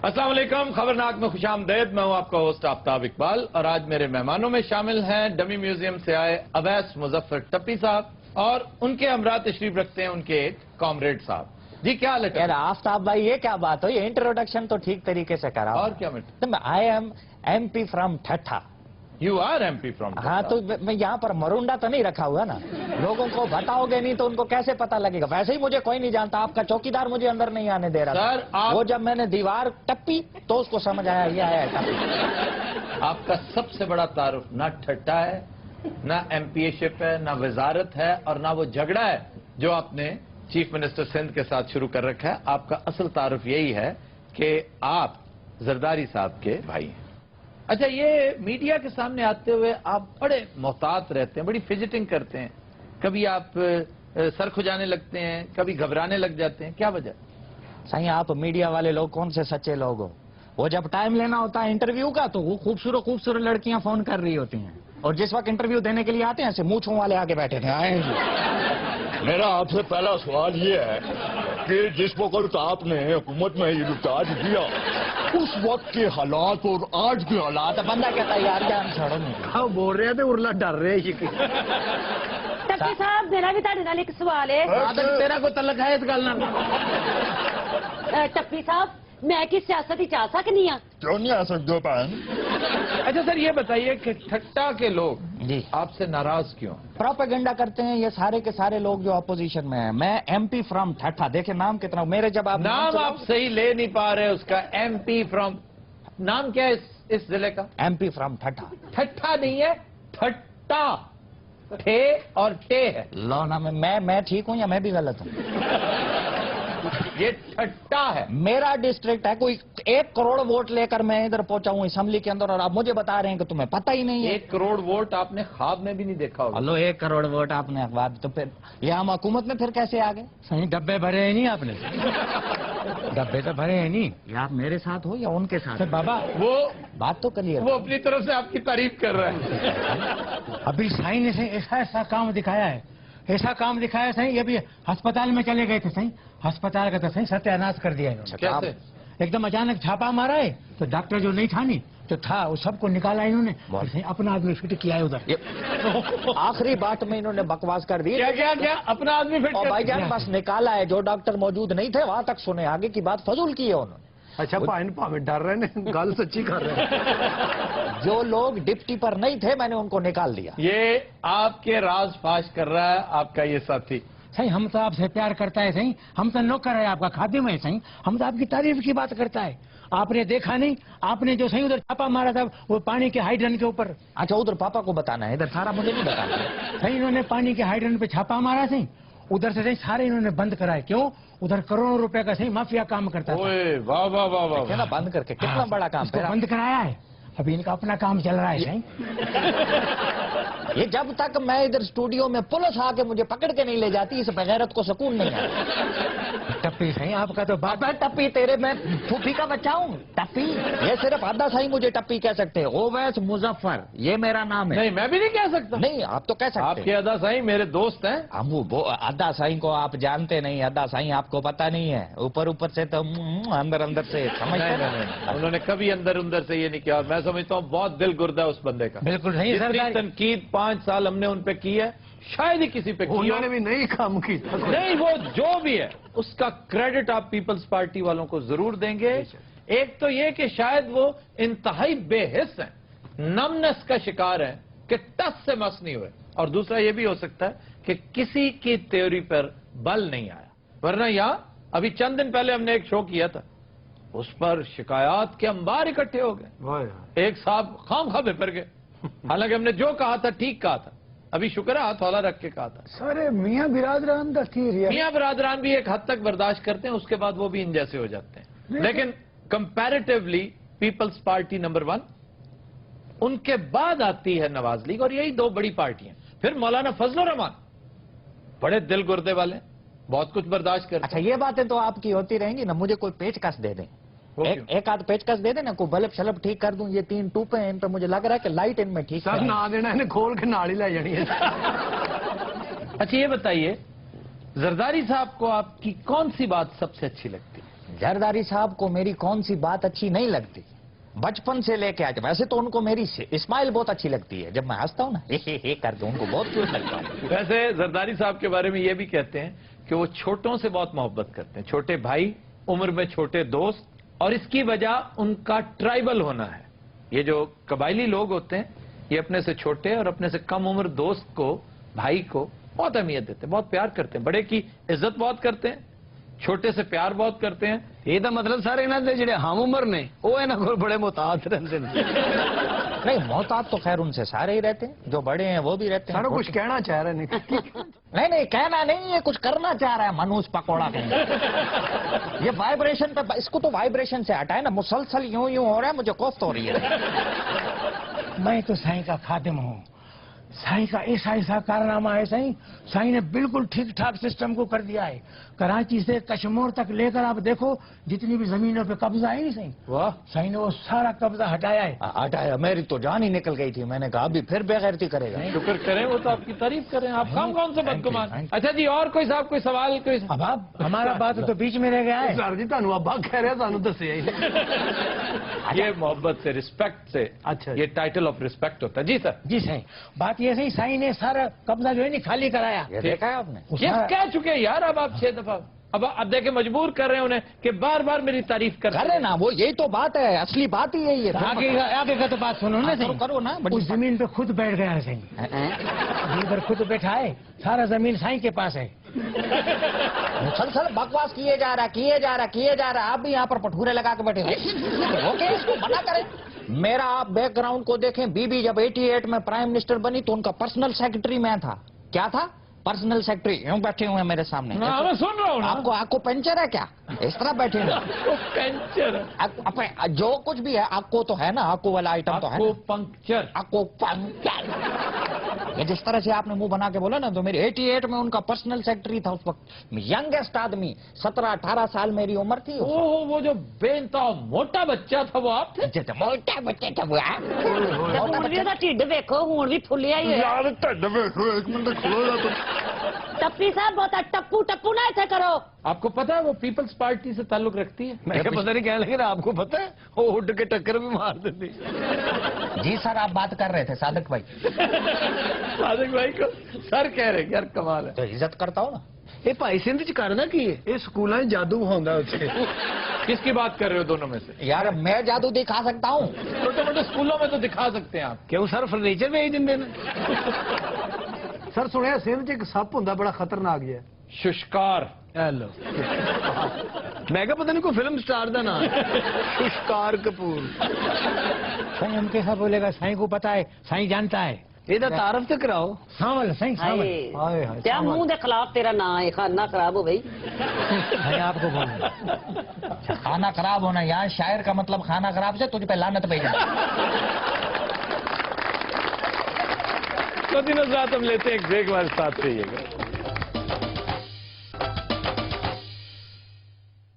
अस्सलाम वालेकुम, खबरनाक में खुश आमदेद। मैं हूं आपका होस्ट आफ्ताब इकबाल और आज मेरे मेहमानों में शामिल हैं डमी म्यूजियम से आए अवैस मुजफ्फर टप्पी साहब और उनके हमरा तशरीफ रखते हैं उनके एक कॉमरेड साहब। जी क्या हाल है? यार आफ्ताब भाई ये क्या बात हो, ये इंट्रोडक्शन तो ठीक तरीके से करा और क्या minute? I am MP from Thatta. You are MP from? हाँ तो मैं यहाँ पर मरुंडा तो नहीं रखा हुआ ना, लोगों को बताओगे नहीं तो उनको कैसे पता लगेगा। वैसे ही मुझे कोई नहीं जानता, आपका चौकीदार मुझे अंदर नहीं आने दे रहा सर, था। वो जब मैंने दीवार टप्पी तो उसको समझ आया ये आया टप्पी। आपका सबसे बड़ा तारुफ ना ठट्टा है, ना MPA-शिप है, ना वजारत है और ना वो झगड़ा है जो आपने चीफ मिनिस्टर सिंध के साथ शुरू कर रखा है। आपका असल तारुफ यही है कि आप जरदारी साहब के भाई हैं। अच्छा, ये मीडिया के सामने आते हुए आप बड़े मोहतात रहते हैं, बड़ी फिजिटिंग करते हैं, कभी आप सर खुजाने लगते हैं, कभी घबराने लग जाते हैं, क्या वजह? सही आप मीडिया वाले लोग कौन से सच्चे लोग हो? वो जब टाइम लेना होता है इंटरव्यू का तो वो खूबसूरत खूबसूरत लड़कियां फोन कर रही होती हैं, और जिस वक्त इंटरव्यू देने के लिए आते हैं ऐसे मूंछों वाले आगे बैठे थे। आए मेरा आपसे पहला सवाल ये है कि जिस वक्त आपने हुकूमत में इल्तिजाज दिया उस वक्त के हालात और आज के हालात बंदा कहता है यार जान छोड़ो नहीं। हाँ बोल रहे थे उर्ला डर रहे टप्पी साहब मेरा भी ਤੁਹਾਡੇ ਨਾਲ ਇੱਕ ਸਵਾਲ ਹੈ। तेरा को तलक है इस गल ना? टप्पी साहब मैं की सियासत ही जा सकनी हाँ? क्यों नहीं आ सकते भैन? अच्छा सर, ये बताइए कि ठट्टा के लोग जी आपसे नाराज क्यों? प्रोपेगेंडा करते हैं ये सारे के सारे लोग जो अपोजिशन में हैं। मैं MP फ्रॉम ठट्ठा, देखे नाम कितना मेरे, जब आप नाम आप सही ले नहीं पा रहे उसका। MP फ्रॉम, नाम क्या है इस जिले का? MP फ्रॉम ठट्ठा। ठट्ठा नहीं है, ठट्टा, ठे और टे है। लो ना मैं ठीक हूँ या मैं भी गलत हूँ? ये ठट्टा है। मेरा डिस्ट्रिक्ट है, कोई 1 करोड़ वोट लेकर मैं इधर पहुंचा हूँ असेंबली के अंदर, और आप मुझे बता रहे हैं कि तुम्हें पता ही नहीं है। 1 करोड़ वोट आपने ख्वाब में भी नहीं देखा होगा। हेलो 1 करोड़ वोट आपने अखबार, तो फिर ये हम हुकूमत में फिर कैसे आ गए? सही डब्बे भरे हैं नहीं आपने? डब्बे तो भरे हैं नहीं। ये आप मेरे साथ हो या उनके साथ? तो बाबा वो बात तो क्लियर। वो अपनी तरफ से आपकी तारीफ कर रहा है। अभी साई ने सही ऐसा काम दिखाया है, ऐसा काम दिखाया सही। अभी अस्पताल में चले गए थे सही, अस्पताल का तो सही सत्यानाश कर दिया इन्होंने। कैसे? एकदम अचानक छापा मारा है तो डॉक्टर जो नहीं था नहीं तो था वो सबको निकाला इन्होंने, और सही अपना आदमी फिट किया है उधर। आखिरी बात में इन्होंने बकवास कर दी। क्या क्या क्या अपना आदमी फिट और कर? भाईजान बस निकाला है, जो डॉक्टर मौजूद नहीं थे वहां तक सुने, आगे की बात फजूल की है उन्होंने। अच्छा भावे डर रहे हैं, गल सच्ची कर रहे हैं। जो लोग डिप्टी पर नहीं थे मैंने उनको निकाल दिया। ये आपके राज फाश कर रहा है आपका ये साथी। सही हम तो आपसे प्यार करता है सही, हम तो नौकर है आपका, खादिम है सही, हम तो आपकी तारीफ की बात करता है। आपने देखा नहीं, आपने जो सही उधर छापा मारा था वो पानी के हाइड्रेंट के ऊपर। अच्छा उधर पापा को बताना है, इधर सारा मुझे नहीं बताना। सही इन्होंने पानी के हाइड्रेंट पे छापा मारा सही, उधर से सही सारे इन्होंने बंद कराए। क्यों? उधर करोड़ों रुपए का सही माफिया काम करता था। ओए वाह वाह वाह वाह। क्या ना बंद करके कितना बड़ा काम उसको है। बंद कराया है, अभी इनका अपना काम चल रहा है सही। ये जब तक मैं इधर स्टूडियो में पुलिस आके मुझे पकड़ के नहीं ले जाती इस बेगैरत को सुकून नहीं है। टप्पी सही आपका तो बाप मैं टप्पी तेरे, मैं फूफी का बच्चा हूँ टप्पी? ये सिर्फ आधा सही मुझे टप्पी कह सकते हैं। ओवैस मुजफ्फर ये मेरा नाम है। नहीं मैं भी नहीं कह सकता। नहीं आप तो कह सकते आपके हैं। अदा साईं मेरे दोस्त हैं। हम वो अदा साईं को आप जानते नहीं, अदा साईं आपको पता नहीं है, ऊपर ऊपर से तो अंदर अंदर से समझते नहीं, उन्होंने कभी अंदर अंदर से ये नहीं किया। मैं समझता हूँ बहुत दिल गुर्दा उस बंदे का। बिल्कुल सही जितनी सरकार। तनकीद 5 साल हमने उन पे की है शायद ही किसी पे की हो। उन्होंने भी नहीं काम की। नहीं, वो जो भी है उसका क्रेडिट आप पीपल्स पार्टी वालों को जरूर देंगे। एक तो ये कि शायद वो इंतहाई बेहिस हैं, नमनेस का शिकार हैं कि टस से मस नहीं हुए, और दूसरा ये भी हो सकता है कि किसी की थ्योरी पर बल नहीं आया। वरना यहां अभी चंद दिन पहले हमने एक शो किया था, उस पर शिकायत के अंबार इकट्ठे हो गए। एक साहब खामखा बेपर गए, हालांकि हमने जो कहा था ठीक कहा था। अभी शुक्र है हाथ हौला रख के कहा था। सारे मियाँ बिरादरान का थी रिया। मियां बरादरान भी एक हद तक बर्दाश्त करते हैं, उसके बाद वो भी इन जैसे हो जाते हैं। लेकिन कंपैरेटिवली पीपल्स पार्टी नंबर 1, उनके बाद आती है नवाज लीग, और यही 2 बड़ी पार्टियां। फिर मौलाना फजलुर रहमान बड़े दिल गुर्दे वाले, बहुत कुछ बर्दाश्त करते अच्छा ये बातें तो आपकी होती रहेंगी ना, मुझे कोई पेचकस दे दें। वो एक आध पेचकस दे देना, कोई बल्ब शलब ठीक कर दूं। ये 3 टूपे हैं, इन पे मुझे लग रहा है कि लाइट इनमें ठीक सर है। ना देना इन्हें खोल के नाली ला जानी है। अच्छा ये बताइए, जरदारी साहब को आपकी कौन सी बात सबसे अच्छी लगती है? जरदारी साहब को मेरी कौन सी बात अच्छी नहीं लगती, बचपन से लेके आज। वैसे तो उनको मेरी स्माइल बहुत अच्छी लगती है, जब मैं हंसता हूँ ना हे करके उनको बहुत क्यूट लगता है। वैसे जरदारी साहब के बारे में ये भी कहते हैं कि वो छोटों से बहुत मोहब्बत करते हैं, छोटे भाई, उम्र में छोटे दोस्त, और इसकी वजह उनका ट्राइबल होना है। ये जो कबायली लोग होते हैं ये अपने से छोटे और अपने से कम उम्र दोस्त को, भाई को बहुत अहमियत देते हैं, बहुत प्यार करते हैं, बड़े की इज्जत बहुत करते हैं, छोटे से प्यार बहुत करते हैं। ये तो मतलब सारे इन्हों के ਜਿਹੜੇ हम उम्र ने वो इन्हों को बड़े मोहतात रहते हैं। नहीं, मोहतात तो खैर उनसे सारे ही रहते हैं, जो बड़े हैं वो भी रहते हैं। सारा कुछ कहना चाह रहे नहीं। नहीं कहना नहीं, ये कुछ करना चाह रहा है मनोज पकौड़ा कहीं। ये वाइब्रेशन पे, इसको तो वाइब्रेशन से हटाए ना, मुसलसल यूं हो रहा है, मुझे कोफ्त हो रही है। मैं तो साईं का खादिम हूँ, साईं का ऐसा कारनामा है साईं, साईं ने बिल्कुल ठीक ठाक सिस्टम को कर दिया है। कराची से कश्मीर तक लेकर आप देखो जितनी भी जमीनों पे कब्जा है नहीं साईं, वाह, साईं ने वो सारा कब्जा हटाया है। हटाया, मेरी तो जान ही निकल गई थी। मैंने कहा अभी फिर बेगैरती करेगा। शुक्र करें, वो तो आपकी तारीफ करें। आप कौन से बदगुमान। अच्छा जी, और कोई साहब कोई सवाल कोई? अब आप हमारा बात तो बीच में रह गया है। सर जी ਤੁਹਾਨੂੰ ਅੱਬਾ ਕਹਿ ਰਿਹਾ ਸਾਨੂੰ ਦੱਸਿਆ ਹੀ ये मोहब्बत से, रिस्पेक्ट से, अच्छा। ये टाइटल ऑफ रिस्पेक्ट होता है। जी सर। जी साईं, बात ये सही, साईं ने सारा कब्जा जो है नहीं खाली कराया। ये देखा है आपने? वो ये सारा- कह चुके हैं यार, अब आप 6 दफा। अब देखे मजबूर कर रहे हैं उन्हें कि बार बार मेरी तारीफ कर करे ना, वो यही तो बात है, असली बात ही यही है। आगे का तो बात सुनो ना करो, साईं। करो ना, बड़ी उस जमीन पे खुद बैठ गया है साईं, जमीन पर खुद बैठा है, सारा जमीन साईं के पास है। मुसलसल बकवास किए जा रहा। आप भी यहाँ पर पठूरे लगा के बैठे हो। ओके, इसको मना करें। मेरा आप बैकग्राउंड को देखें, बीबी जब 88 में प्राइम मिनिस्टर बनी तो उनका पर्सनल सेक्रेटरी मैं था। क्या था? Personal secretary. यूं बैठे हुए हैं मेरे सामने। हाँ, मैं सुन रहा हूँ ना। आपको पंचर है क्या? इस तरह बैठे हैं। पंक्चर, जो कुछ भी है आपको तो है ना, आपको वाला आइटम तो है आपको ना? पंक्चर। आपको पंचर। ये जिस तरह से आपने मुंह बना के बोला ना, तो मेरी 88 में उनका पर्सनल सेक्रेटरी था उस वक्त। यंगेस्ट आदमी, 17-18 साल मेरी उम्र थी। ओह, वो जो बेनता मोटा बच्चा था वो आप थे? मोटा बच्चे थे वो। ਹੁਣ ਵੀ ਉਹਦਾ ਢਿੱਡ ਵੇਖੋ, ਹੁਣ ਵੀ ਫੁੱਲਿਆ ਹੀ ਹੋਇਆ। यार ढिड देखो, एक मिनट खड़ो जा तुम। ਟੱਪੀ ਸਾਹਿਬ ਬਹੁਤਾ ਟੱਪੂ ਨਾ ਇੱਥੇ ਕਰੋ। आपको पता है वो पीपल्स पार्टी से ताल्लुक रखती है? मैं क्या पता नहीं कहने लगे आपको पता है वो उड़ के टक्कर भी मार देती। जी सर, आप बात कर रहे थे सादिक भाई। सादिक भाई को सर कह रहे हैं, यार कमाल है। तो इज्जत करता हो ना। ਇਹ ਭਾਈ ਸਿੰਧ ਚ ਕਰਨਾ ਕੀ ਹੈ? ਇਹ ਸਕੂਲਾਂ 'ਚ ਜਾਦੂ ਹੁੰਦਾ ਉੱਥੇ। किसकी बात कर रहे हो दोनों में से? यार मैं जादू दिखा सकता हूँ। छोटे मोटे स्कूलों में तो दिखा सकते हैं आप। ਕਿਉਂ ਸਰ ਫਰਨੀਚਰ ਵੇਚ ਦਿੰਦੇ ਨੇ? ਸਰ ਸੁਣਿਆ ਸਿੰਧ 'ਚ ਇੱਕ ਸੱਪ ਹੁੰਦਾ ਬੜਾ ਖਤਰਨਾਕ ਜਿਹਾ। शुष्कार। ਹੈਲੋ ਮੈਂ ਕਿਹਾ ਪਤਾ ਨਹੀਂ ਕੋਈ ਫਿਲਮ ਸਟਾਰ ਦਾ ਨਾਮ ਸ਼ੁਸ਼ਕਾਰ ਕਪੂਰ। साईं हम कैसा बोलेगा, साईं को पता है, साईं जानता है। ਇਹਦਾ ਤਾਰਫ ਤੇ ਕਰਾਓ। सावल साईं, सावल। ਹਾਏ ਹਾਏ ਤੇ ਮੂੰਹ ਦੇ ਖਿਲਾਫ ਤੇਰਾ ਨਾਂ ਹੈ, ਖਾਨਾ ਖਰਾਬ ਹੋ ਗਈ। मैं आपको बोलूंगा, खाना खराब होना, यहाँ शायर का मतलब खाना खराब से तुझ पे लानत भेजना। तो दिनों रात हम लेते हैं एक ब्रेक, हमारे साथ रहिएगा।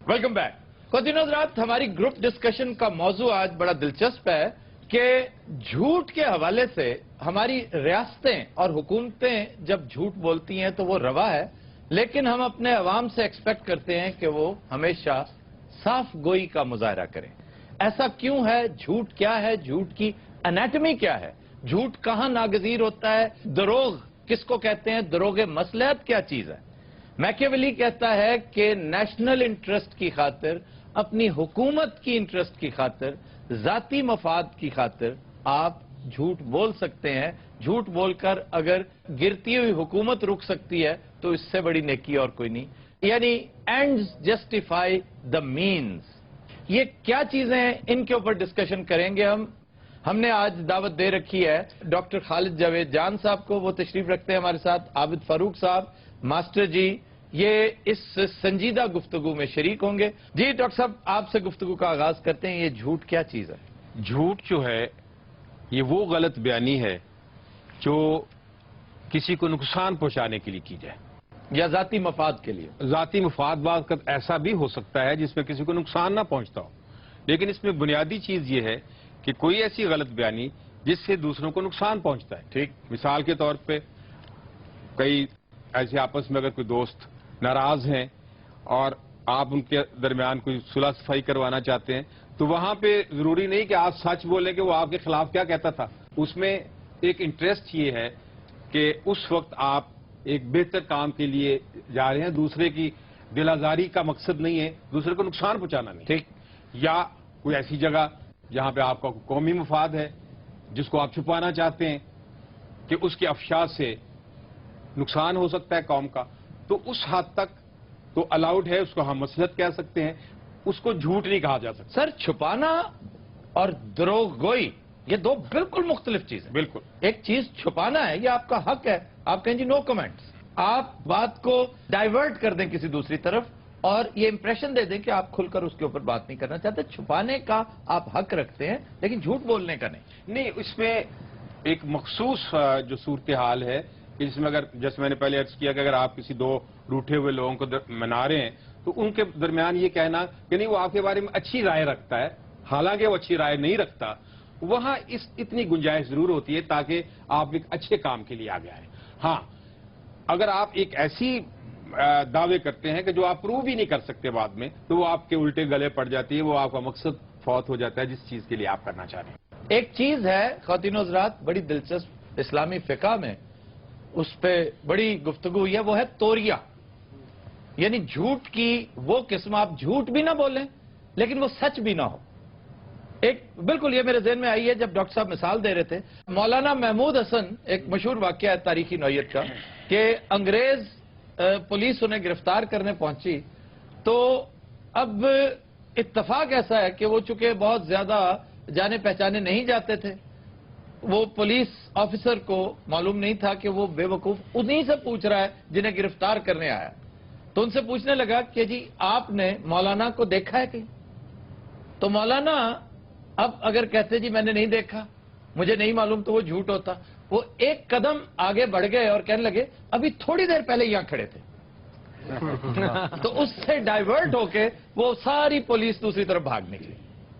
Welcome back. तो दिनों रात हमारी ग्रुप डिस्कशन का मौजू आज बड़ा दिलचस्प है कि झूठ के हवाले से हमारी रियासतें और हुकूमतें जब झूठ बोलती हैं तो वो रवा है, लेकिन हम अपने अवाम से एक्सपेक्ट करते हैं कि वो हमेशा साफ गोई का मुजाहरा करें। ऐसा क्यों है? झूठ क्या है? झूठ की एनाटमी क्या है? झूठ कहां नागजीर होता है? दरोग किसको कहते हैं? दरोगे मसलहत क्या चीज है? मैकियावेली कहता है कि नेशनल इंटरेस्ट की खातिर, अपनी हुकूमत की इंटरेस्ट की खातिर, जाती मफाद की खातिर आप झूठ बोल सकते हैं। झूठ बोलकर अगर गिरती हुई हुकूमत रुक सकती है तो इससे बड़ी नेकी और कोई नहीं। यानी एंड्स जस्टिफाई द मीन्स। ये क्या चीजें हैं, इनके ऊपर डिस्कशन करेंगे हम। हमने आज दावत दे रखी है डॉक्टर खालिद जावेद जान साहब को, वो तशरीफ रखते हैं हमारे साथ। आबिद फारूक साहब, मास्टर जी, ये इस संजीदा गुफ्तगू में शरीक होंगे। जी डॉक्टर साहब, आपसे गुफ्तगू का आगाज करते हैं। ये झूठ क्या चीज है? झूठ जो है ये वो गलत बयानी है जो किसी को नुकसान पहुंचाने के लिए की जाए, या जाती मफाद के लिए। जाती मुफादबात का ऐसा भी हो सकता है जिसमें किसी को नुकसान ना पहुंचता हो, लेकिन इसमें बुनियादी चीज ये है कि कोई ऐसी गलत बयानी जिससे दूसरों को नुकसान पहुंचता है। ठीक, मिसाल के तौर पे कई ऐसे आपस में अगर कोई दोस्त नाराज हैं और آپ ان کے درمیان کوئی صلح صفائی کروانا چاہتے ہیں تو وہاں پہ ضروری نہیں کہ آپ سچ بولیں کہ وہ آپ کے خلاف کیا کہتا تھا. اس میں ایک انٹرسٹ یہ ہے کہ اس وقت آپ ایک بہتر کام کے لیے جا رہے ہیں, دوسرے کی دل آزاری کا مقصد نہیں ہے, دوسرے کو نقصان پہنچانا نہیں, ٹھیک, یا کوئی ایسی جگہ جہاں پہ آپ کا قومی مفاد ہے جس کو آپ چھپانا چاہتے ہیں کہ اس کے افشا سے نقصان ہو سکتا ہے قوم کا, تو اس حد تک تو الاؤڈ ہے, اس کو ہم مصلحت کہہ سکتے ہیں, اس کو جھوٹ نہیں کہا جا سکتا. سر چھپانا اور دروغ گوئی یہ دو بالکل مختلف چیزیں. بالکل, ایک چیز چھپانا ہے, یہ آپ کا حق ہے, آپ کہیں جی نو کمنٹس, آپ بات کو ڈائیورٹ کر دیں کسی دوسری طرف اور یہ امپریشن دے دیں کہ آپ کھل کر اس کے اوپر بات نہیں کرنا چاہتے. چھپانے کا آپ حق رکھتے ہیں لیکن جھوٹ بولنے کا نہیں. اس میں ایک مخصوص جو صورتحال ہے کہ جس میں اگر جیسے میں نے پہلے عرض کیا کہ اگر آپ کسی دو روٹھے ہوئے لوگوں کو منا رہے ہیں تو ان کے درمیان یہ کہنا کہ نہیں وہ آپ کے بارے میں اچھی رائے رکھتا ہے حالانکہ وہ اچھی رائے نہیں رکھتا, وہاں اتنی گنجائش ضرور ہوتی ہے تاکہ آپ ایک اچھے کام کے لیے آگے آئیں. ہاں, اگر آپ ایک ایسی دعوے کرتے ہیں کہ جو آپ پروو بھی نہیں کر سکتے بعد میں تو وہ آپ کے الٹے گلے پڑ جاتی ہے, وہ آپ کا مقصد فوت ہو جاتا ہے جس چیز کے لیے آپ کرنا چاہ رہے ہیں. ایک چیز ہے خواتین و حضرات بڑی دلچسپ اسلامی فقہ میں اس پہ بڑی گفتگو ہوئی ہے, وہ ہے توریہ, یعنی جھوٹ کی وہ قسم, آپ جھوٹ بھی نہ بولیں لیکن وہ سچ بھی نہ ہو. ایک بالکل یہ میرے ذہن میں آئی ہے جب ڈاکٹر صاحب مثال دے رہے تھے, مولانا محمود حسن ایک مشہور واقعہ ہے تاریخی نوعیت کا کہ انگریز پولیس انہیں گرفتار کرنے پہنچی تو اب اتفاق ایسا ہے کہ وہ چونکہ بہت زیادہ جانے پہچانے نہیں جاتے تھے, وہ پولیس آفیسر کو معلوم نہیں تھا کہ وہ بے وقوف انہی سے پوچھ رہا ہے جنہیں گرفتار کرنے آیا. تو ان سے پوچھنے لگا کہ جی آپ نے مولانا کو دیکھا ہے کہیں؟ تو مولانا اب اگر کہتے جی میں نے نہیں دیکھا, مجھے نہیں معلوم, تو وہ جھوٹ ہوتا. وہ ایک قدم آگے بڑھ گئے اور کہنے لگے ابھی تھوڑی دیر پہلے یہاں کھڑے تھے. تو اس سے ڈائیورٹ ہو کے وہ ساری پولیس دوسری طرف بھاگ نکلی.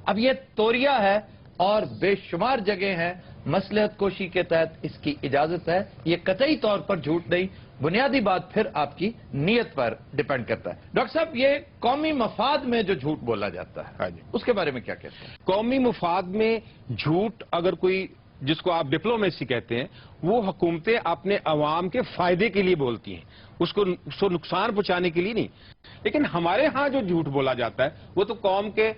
اب یہ توریہ ہے اور بے شمار جگہ ہیں, مصلحت کوشی کے تحت اس کی اجازت ہے, یہ قطعی طور پر جھوٹ نہیں, بنیادی بات پھر آپ کی نیت پر ڈیپینڈ کرتا ہے. ڈاکٹر صاحب یہ قومی مفاد میں جو جھوٹ بولا جاتا ہے اس کے بارے میں کیا کہتے ہیں؟ قومی مفاد میں جھوٹ اگر کوئی جس کو آپ ڈپلومیسی کہتے ہیں وہ حکومتیں اپنے عوام کے فائدے کے لیے بولتی ہیں, اس کو نقصان پہنچانے کے لیے نہیں. لیکن ہمارے ہاں جو جھوٹ بولا جاتا ہے وہ تو قوم کے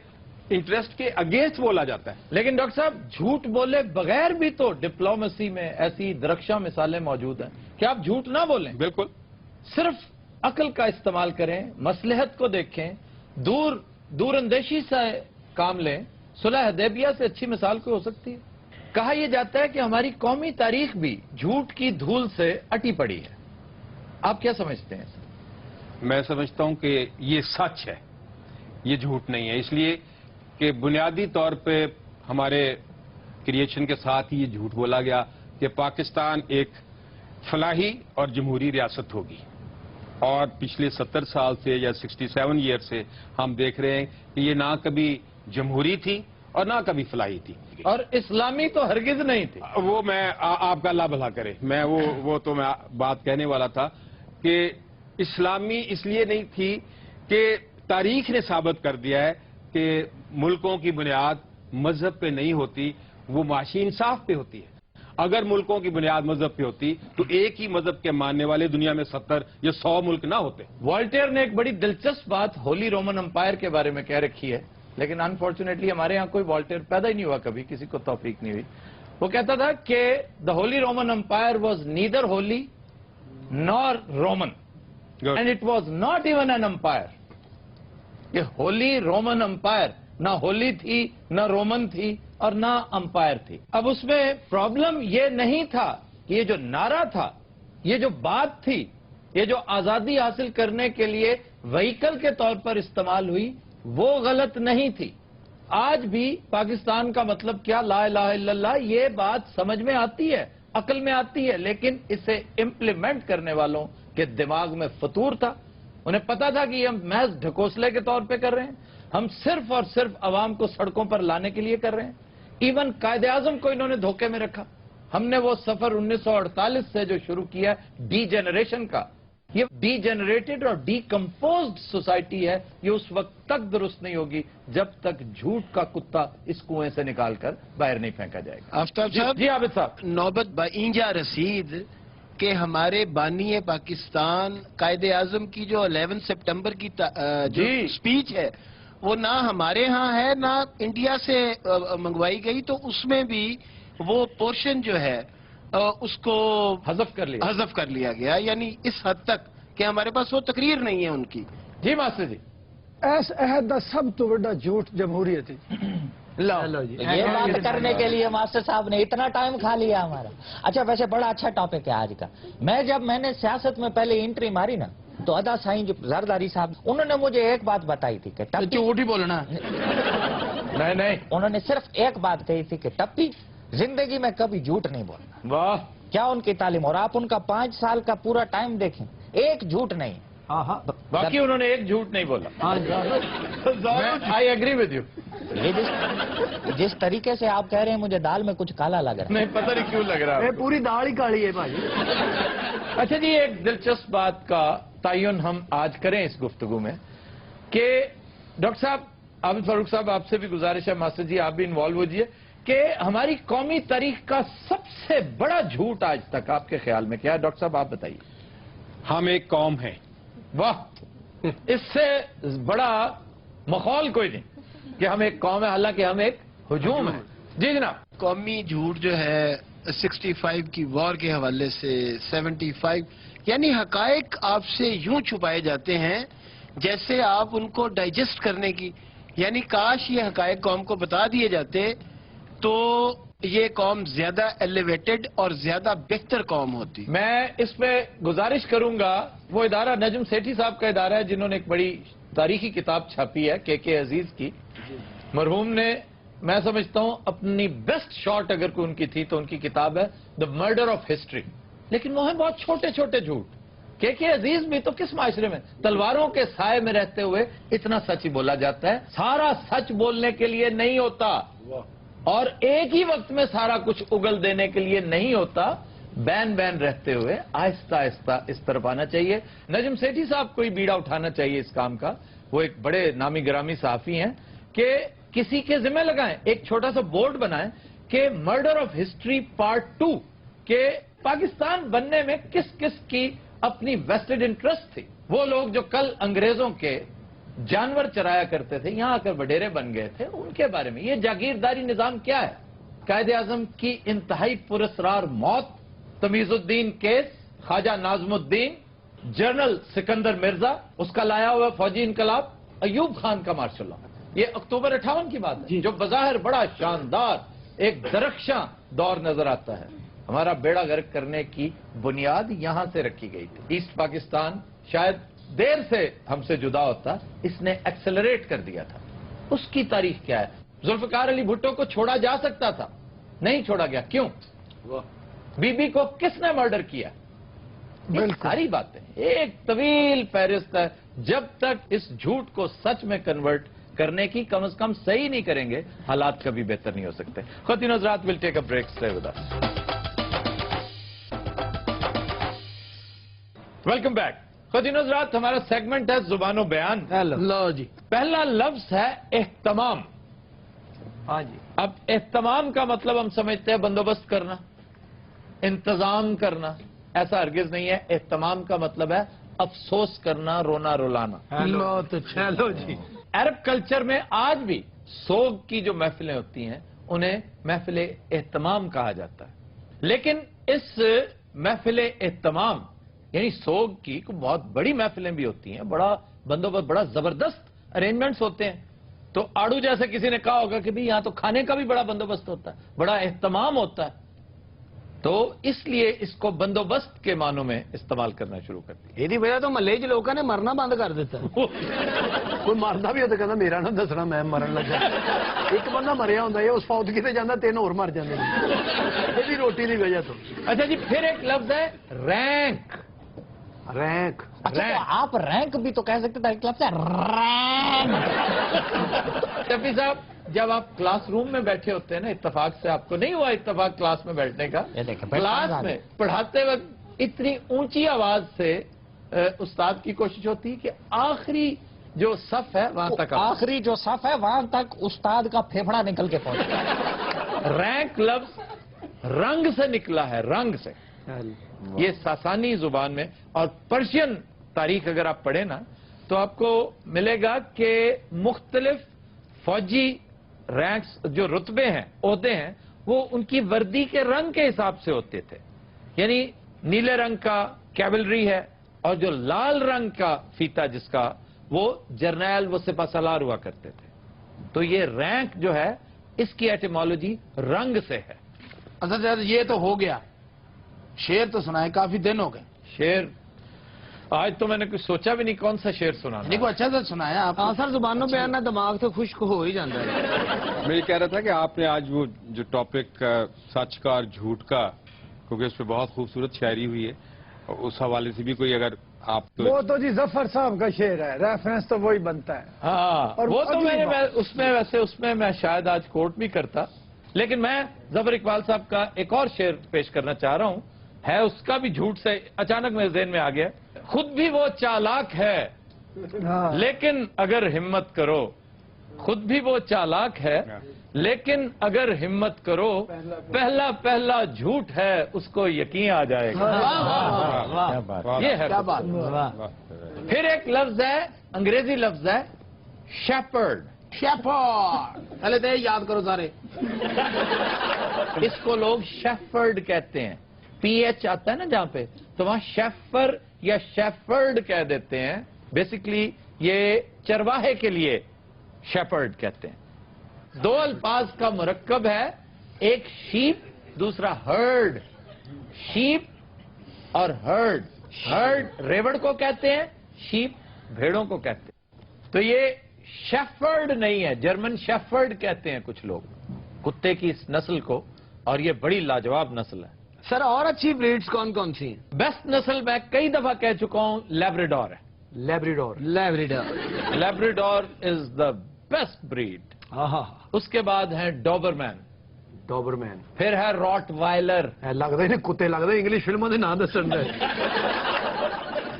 انٹرسٹ کے اگینسٹ بولا جاتا ہے. لیکن ڈاکٹر صاحب جھوٹ بولے بغیر بھی تو ڈپلومیسی میں ایسی درخشاں مثالیں موجود ہیں کہ آپ جھوٹ نہ بولیں, بالکل صرف عقل کا استعمال کریں, مصلحت کو دیکھیں, دور اندیشی سے کام لیں. صلح حدیبیہ سے اچھی مثال کوئی ہو سکتی ہے؟ کہا یہ جاتا ہے کہ ہماری قومی تاریخ بھی جھوٹ کی دھول سے اٹی پڑی ہے. آپ کیا سمجھتے ہیں سر؟ میں سمجھتا ہوں کہ یہ سچ ہے, یہ جھوٹ نہیں ہے, اس لیے کہ بنیادی طور پہ ہمارے کریشن کے ساتھ ہی یہ جھوٹ بولا گیا کہ پاکستان ایک فلاحی اور جمہوری ریاست ہوگی, اور پچھلے 70 سال سے یا 67 ایئر سے ہم دیکھ رہے ہیں کہ یہ نہ کبھی جمہوری تھی اور نہ کبھی فلاحی تھی, اور اسلامی تو ہرگز نہیں تھی. وہ میں آپ کا اللہ بھلا کرے, میں وہ تو میں بات کہنے والا تھا کہ اسلامی اس لیے نہیں تھی کہ تاریخ نے ثابت کر دیا ہے کہ ملکوں کی بنیاد مذہب پہ نہیں ہوتی, وہ معاشی انصاف پہ ہوتی ہے. اگر ملکوں کی بنیاد مذہب پہ ہوتی تو ایک ہی مذہب کے ماننے والے دنیا میں 70 یا 100 ملک نہ ہوتے. والٹیئر نے ایک بڑی دلچسپ بات ہولی رومن امپائر کے بارے میں کہہ رکھی ہے, لیکن انفارچونیٹلی ہمارے یہاں کوئی والٹیئر پیدا ہی نہیں ہوا, کبھی کسی کو توفیق نہیں ہوئی. وہ کہتا تھا کہ the holy Roman empire was neither holy nor Roman and it was not even an empire. کہ ہولی رومن امپائر نہ ہولی تھی, نہ رومن تھی, اور نہ امپائر تھی. اب اس میں پرابلم یہ نہیں تھا کہ یہ جو نعرہ تھا, یہ جو بات تھی, یہ جو آزادی حاصل کرنے کے لیے وہیکل کے طور پر استعمال ہوئی, وہ غلط نہیں تھی. آج بھی پاکستان کا مطلب کیا, لا الہ الا اللہ, یہ بات سمجھ میں آتی ہے, عقل میں آتی ہے, لیکن اسے امپلیمنٹ کرنے والوں کے دماغ میں فطور تھا. انہیں پتا تھا کہ یہ ہم محض ڈھکوسلے کے طور پہ کر رہے ہیں, ہم صرف اور صرف عوام کو سڑکوں پر لانے کے لیے کر رہے ہیں. ایون قائد اعظم کو انہوں نے دھوکے میں رکھا. ہم نے وہ سفر 1948 سے جو شروع کیا ڈی جنریشن کا, ये डीजेनरेटेड और डीकम्पोज्ड सोसाइटी है, ये उस वक्त तक दुरुस्त नहीं होगी जब तक झूठ का कुत्ता इस कुएं से निकालकर बाहर नहीं फेंका जाएगा। आफ्ताब साहब, जी आबिद साहब, नौबत बाइंजा रसीद कि हमारे बानी पाकिस्तान कायदे आजम की जो 11 सितंबर की जो स्पीच है वो ना हमारे यहाँ है ना इंडिया से मंगवाई गई, तो उसमें भी वो पोर्शन जो है उसको हज़फ कर लिया गया, यानी इस हद तक कि हमारे पास वो तकरीर नहीं है उनकी। जी मास्टर जी, इस अहद का सब तो बड़ा झूठ जमहूरियत है। लो जी, ये बात करने के लिए मास्टर साहब ने इतना टाइम खा लिया हमारा। अच्छा, वैसे बड़ा अच्छा टॉपिक है आज का। मैंने सियासत में पहले एंट्री मारी ना, तो अदा साईं जो जरदारी साहब, उन्होंने मुझे एक बात बताई थी कि टप्पी, झूठ ही बोलना। नहीं, उन्होंने सिर्फ एक बात कही थी कि टप्पी जिंदगी में कभी झूठ नहीं बोलना। वाह, क्या उनकी तालीम! और आप उनका 5 साल का पूरा टाइम देखें, एक झूठ नहीं। बाकी उन्होंने एक झूठ नहीं बोला। I agree with you. ये जिस तरीके से आप कह रहे हैं, मुझे दाल में कुछ काला लग रहा है। नहीं, पता नहीं क्यों लग रहा है, पूरी दाल ही काली है भाई। अच्छा जी, एक दिलचस्प बात का तयन हम आज करें इस गुफ्तगू में कि डॉक्टर साहब, आबिद फारूक साहब, आपसे भी गुजारिश है, मास्टर जी आप भी इन्वॉल्व हो जाइए कि हमारी कौमी तारीख का सबसे बड़ा झूठ आज तक आपके ख्याल में क्या है? डॉक्टर साहब आप बताइए। हम एक कौम हैं। वाह, इससे बड़ा माहौल कोई नहीं कि हम एक कौम है, हालांकि हम एक हुजूम है। जी जनाब, कौमी झूठ जो है 65 की वॉर के हवाले से 75, यानी हकायक आपसे यूं छुपाए जाते हैं जैसे आप उनको डाइजेस्ट करने की, यानी काश ये हकायक कौम को बता दिए जाते तो ये कौम ज्यादा एलिवेटेड और ज्यादा बेहतर कौम होती। मैं इस पे गुजारिश करूंगा, वो इदारा नजम सेठी साहब का इदारा है जिन्होंने एक बड़ी तारीखी किताब छापी है के अजीज की। मरहूम ने, मैं समझता हूं अपनी बेस्ट शॉट अगर कोई उनकी थी तो उनकी किताब है द मर्डर ऑफ हिस्ट्री, लेकिन वो है बहुत छोटे छोटे झूठ। के अजीज भी तो किस माशरे में तलवारों के साए में रहते हुए इतना सच ही बोला जाता है। सारा सच बोलने के लिए नहीं होता और एक ही वक्त में सारा कुछ उगल देने के लिए नहीं होता। बैन रहते हुए आहिस्ता आहिस्ता इस तरफ आना चाहिए। नजम सेठी साहब को ही बीड़ा उठाना चाहिए इस काम का। वो एक बड़े नामी गिरामी सहाफी हैं कि किसी के जिम्मे लगाएं, एक छोटा सा बोर्ड बनाएं कि मर्डर ऑफ हिस्ट्री पार्ट 2 के पाकिस्तान बनने में किस किस की अपनी वेस्टेड इंटरेस्ट थी। वो लोग जो कल अंग्रेजों के जानवर चराया करते थे, यहां आकर वडेरे बन गए थे, उनके बारे में। ये जागीरदारी निजाम क्या है? कायदे आजम की इंतहाई पुरस्कार मौत, तमीजुद्दीन केस, ख्वाजा नाजमुद्दीन, जनरल सिकंदर मिर्जा, उसका लाया हुआ फौजी इनकलाब, अयूब खान का मार्शल लॉ। ये अक्टूबर 58 की बात है, जो बज़ाहिर बड़ा शानदार एक दरख्शां दौर नजर आता है। हमारा बेड़ा गर्क करने की बुनियाद यहां से रखी गई थी। ईस्ट पाकिस्तान शायद देर से हमसे जुदा होता, इसने एक्सेलरेट कर दिया था। उसकी तारीख क्या है? जुल्फकार अली भुट्टो को छोड़ा जा सकता था, नहीं छोड़ा गया। क्यों? बीबी को किसने मर्डर किया? सारी बातें एक तवील फहरिस्त है। जब तक इस झूठ को सच में कन्वर्ट करने की कम से कम सही नहीं करेंगे, हालात कभी बेहतर नहीं हो सकते। ख़वातीन हज़रात, will take a break, stay with us. Welcome back. ख़वातीन हज़रात, हमारा सेगमेंट है जुबानो बयान। लो जी, पहला लफ्ज है एहतमाम। हाँ जी। अब एहतमाम का मतलब हम समझते हैं बंदोबस्त करना, इंतजाम करना। ऐसा हरगिज नहीं है। एहतमाम का मतलब है अफसोस करना, रोना रुलाना। लो तो चलो जी। अरब कल्चर में आज भी सोग की जो महफिलें होती हैं उन्हें महफिल एहतमाम कहा जाता है। लेकिन इस महफिल एहतमाम यानी सोग की बहुत बड़ी महफिलें भी होती हैं, बड़ा बंदोबस्त, बड़ा जबरदस्त अरेंजमेंट्स होते हैं। तो आड़ू जैसे किसी ने कहा होगा कि भाई यहां तो खाने का भी बड़ा बंदोबस्त होता है, बड़ा एहतमाम होता है, तो इसलिए इसको बंदोबस्त के मानों में इस्तेमाल करना शुरू कर दिया। ਇਹਦੀ वजह तो महल्ले च लोगों ने मरना बंद कर दिता। कोई मरदा भी हो तो कहता मेरा ना दसना, मैं मरन लगा। एक बंदा मरिया होंदा है, उस फौत किते जांदा, 3 होर मर जांदे ने। ਇਹਦੀ रोटी की वजह तो। अच्छा जी, फिर एक लफ्ज है रैंक। रैंक। अच्छा, तो आप रैंक भी तो कह सकते थे, क्लब से रैंक। टप्पी साहब, जब आप क्लासरूम में बैठे होते हैं ना, इत्तेफाक से आपको नहीं हुआ इत्तेफाक क्लास में बैठने का? ये देखें, क्लास में पढ़ाते वक्त इतनी ऊंची आवाज से उस्ताद की कोशिश होती है कि आखिरी जो सफ है वहां तक आखिरी जो सफ है वहां तक उस्ताद का फेफड़ा निकल के पहुंचे। रैंक लफ्ज रंग से निकला है, रंग से। ये सासानी जुबान में, और पर्शियन तारीख अगर आप पढ़े ना तो आपको मिलेगा कि मुख्तलिफ फौजी रैंक्स, जो रुतबे हैं, ओहदे हैं, वो उनकी वर्दी के रंग के हिसाब से होते थे। यानी नीले रंग का कैवलरी है, और जो लाल रंग का फीता जिसका, वो जर्नैल, वो सिपाहसालार हुआ करते थे। तो ये रैंक जो है इसकी एटिमोलॉजी रंग से है। अच्छा सर, ये तो हो गया, शेर तो सुनाए, काफी दिन हो गए। शेर आज तो मैंने कुछ सोचा भी नहीं कौन सा शेर सुनाना। देखो अच्छा सा सुनाया आप। हाँ सर, जुबानों पे आना दिमाग तो खुश्क हो ही जाता है। मैं ये कह रहा था कि आपने आज वो जो टॉपिक सच का और झूठ का, क्योंकि उस पर बहुत खूबसूरत शायरी हुई है, और उस हवाले से भी कोई अगर आप वो तो जी जफर साहब का शेर है, रेफरेंस तो वही बनता है। हाँ, और वो तो अगली बात- उसमें मैं शायद आज कोर्ट भी करता, लेकिन मैं जफर इकबाल साहब का एक और शेर पेश करना चाह रहा हूं, है उसका भी झूठ से अचानक मेरे ज़हन में आ गया। खुद भी वो चालाक है, हाँ। लेकिन अगर हिम्मत करो, खुद भी वो चालाक है, लेकिन अगर हिम्मत करो, पहला पहला झूठ है उसको यकीन आ जाएगा। क्या बात। ये है क्या बात। फिर एक लफ्ज है, अंग्रेजी लफ्ज है शेपर्ड। शेफर्ड, पहले तो ये याद करो सारे। इसको लोग शेफर्ड कहते हैं, पीएच आता है ना जहां पे, तो वहां शेफर या शेफर्ड कह देते हैं। बेसिकली ये चरवाहे के लिए शेपर्ड कहते हैं। दो अल्फाज का मुरक्कब है, एक शीप, दूसरा हर्ड। शीप और हर्ड, हर्ड रेवड़ को कहते हैं, शीप भेड़ों को कहते हैं। तो ये शेफर्ड नहीं है, जर्मन शेफर्ड कहते हैं कुछ लोग कुत्ते की इस नस्ल को, और ये बड़ी लाजवाब नस्ल है। सर और अच्छी ब्रीड्स कौन कौन सी हैं? बेस्ट नस्ल मैं कई दफा कह चुका हूं, लैब्राडोर है। Labrador. Labrador. Labrador is the best breed. उसके बाद है डॉबरमैन, डॉबरमैन। फिर है रॉटवाइलर। लगता ही नहीं कुत्ते लगते, इंग्लिश फिल्मों के नाम दसन दे।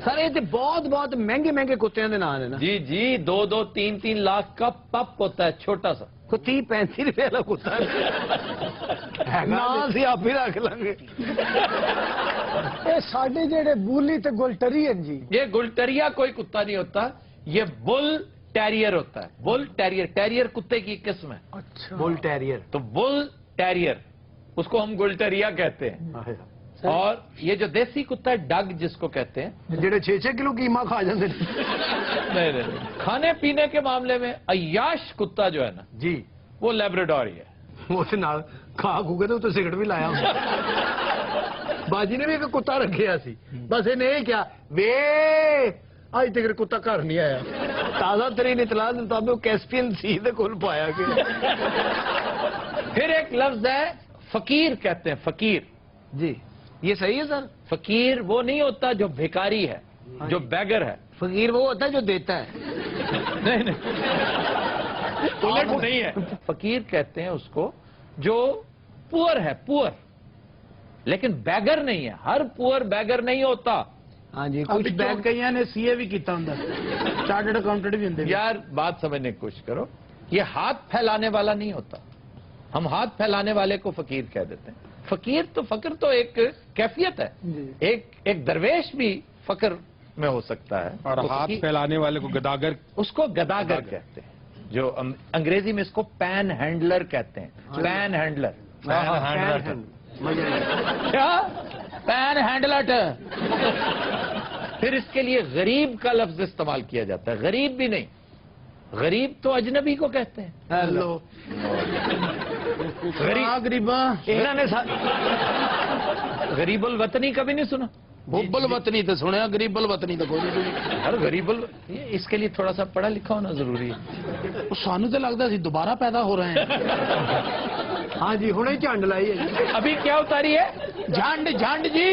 सर ये तो बहुत बहुत महंगे महंगे कुत्तियां के नाम है ना। जी जी, 2-2, 3-3 लाख का पप होता है, छोटा सा। को 30-35 रुपए वाला कुत्ता है ना, सी आप ही रख लेंगे। ਇਹ ਸਾਡੇ ਜਿਹੜੇ ਬੂਲੀ ਤੇ ਗੁਲਟਰੀਅਨ जी, ये गुलटरिया कोई कुत्ता नहीं होता, ये बुल टेरियर होता है। बुल टेरियर, टेरियर कुत्ते की किस्म है। अच्छा बुल टेरियर। तो बुल टेरियर, उसको हम गुलटरिया कहते हैं। और ये जो देसी कुत्ता है, डग जिसको कहते हैं, जेड़े 6-6 किलो कीमा खा जाते हैं। नहीं, खाने पीने के मामले में अय्याश कुत्ता जो है ना जी, वो लैब्राडोर ही है। उस नाल खा खू के तो सिगरेट भी लाया ਹੁੰਦਾ। बाजी ने भी एक कुत्ता रखिया सी, बस इन्हें यही क्या वे अज तक कुत्ता घर नहीं आया। ताजा तरीन इतला के मुताबिक कैस्पियन सी दे कोल पाया गया। फिर एक लफ्ज है फकीर कहते हैं, फकीर। जी ये सही है सर। फकीर वो नहीं होता जो भिखारी है, जो बैगर है। फकीर वो होता है जो देता है। नहीं, उलट नहीं है। फकीर कहते हैं उसको जो पुअर है, पुअर, लेकिन बैगर नहीं है। हर पुअर बैगर नहीं होता। हाँ जी, कुछ कुछ बैग बैग कई ने सीए भी किया होंगे, चार्टर्ड अकाउंटेंट भी होंगे। यार बात समझने की कोशिश करो, ये हाथ फैलाने वाला नहीं होता। हम हाथ फैलाने वाले को फकीर कह देते हैं। फकीर तो, फकर तो एक कैफियत है। एक दरवेश भी फकर में हो सकता है। और तो हाथ फैलाने वाले को गदागर, उसको गदागर कहते हैं। जो अंग्रेजी में इसको पैन हैंडलर कहते हैं। पैन हैंडलर, क्या पैन हैंडलर। फिर इसके लिए गरीब का लफ्ज इस्तेमाल किया जाता है। गरीब भी नहीं, गरीब तो अजनबी को कहते हैं। हेलो गरीबा, इन्होंने गरीबुल वतनी कभी नहीं सुना? हुब्बुल वतनी तो सुने, गरीबुल वतनी तो कोई नहीं सुनी। हर गरीबुल, इसके लिए थोड़ा सा पढ़ा लिखा होना जरूरी है। सानू तो लगता सी दोबारा पैदा हो रहे हैं। हाँ जी, हुणे झंड लाई है। अभी क्या उतारी है? झंड झंड जी।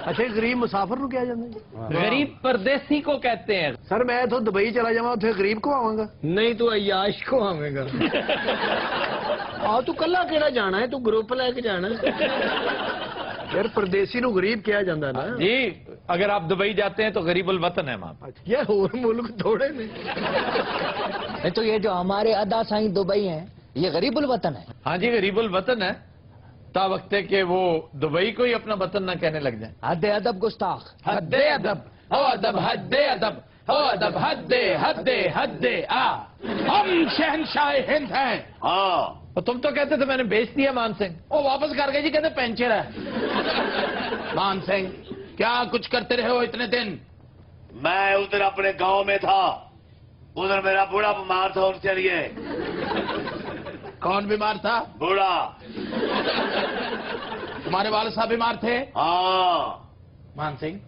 अच्छा, गरीब मुसाफिर ਨੂੰ ਕਿਹਾ ਜਾਂਦਾ ਜੀ? गरीब परदेसी को कहते हैं। सर मैं तो दुबई चला जावा, ਉੱਥੇ गरीब को आवांगा। नहीं तू अयाश को आवेगा। आ तू कल्ला केड़ा जाना है, तू ग्रुप लेके जाना है। यार परदेसी ਨੂੰ गरीब ਕਿਹਾ ਜਾਂਦਾ ਨਾ। जी अगर आप दुबई जाते हैं तो गरीब उल वतन है वहां पर। यार और मुल्क थोड़े ने। नहीं तो ये जो हमारे अदा साईं दुबई हैं, ये गरीबुल वतन है। हाँ जी, गरीब उल वतन है, ता वक्त है कि वो दुबई को ही अपना वतन ना कहने लग जाए। हद अदब गुस्ताख। हद्दे अदब, हो अदब, हद्दे अदब, हो अदब, हद्दे हद्दे हद्दे आ। हम शहनशाह हिंद हैं। हाँ, और तुम तो कहते थे मैंने बेच दिया मान सिंह, वो वापस कर गए जी, कहते पेंचर है। मान सिंह क्या कुछ करते रहे हो इतने दिन? मैं उधर अपने गांव में था, उधर मेरा बूढ़ा बीमार था, उनसे लिए। कौन बीमार था? बूढ़ा। तुम्हारे वाले साहब बीमार थे? हाँ मान सिंह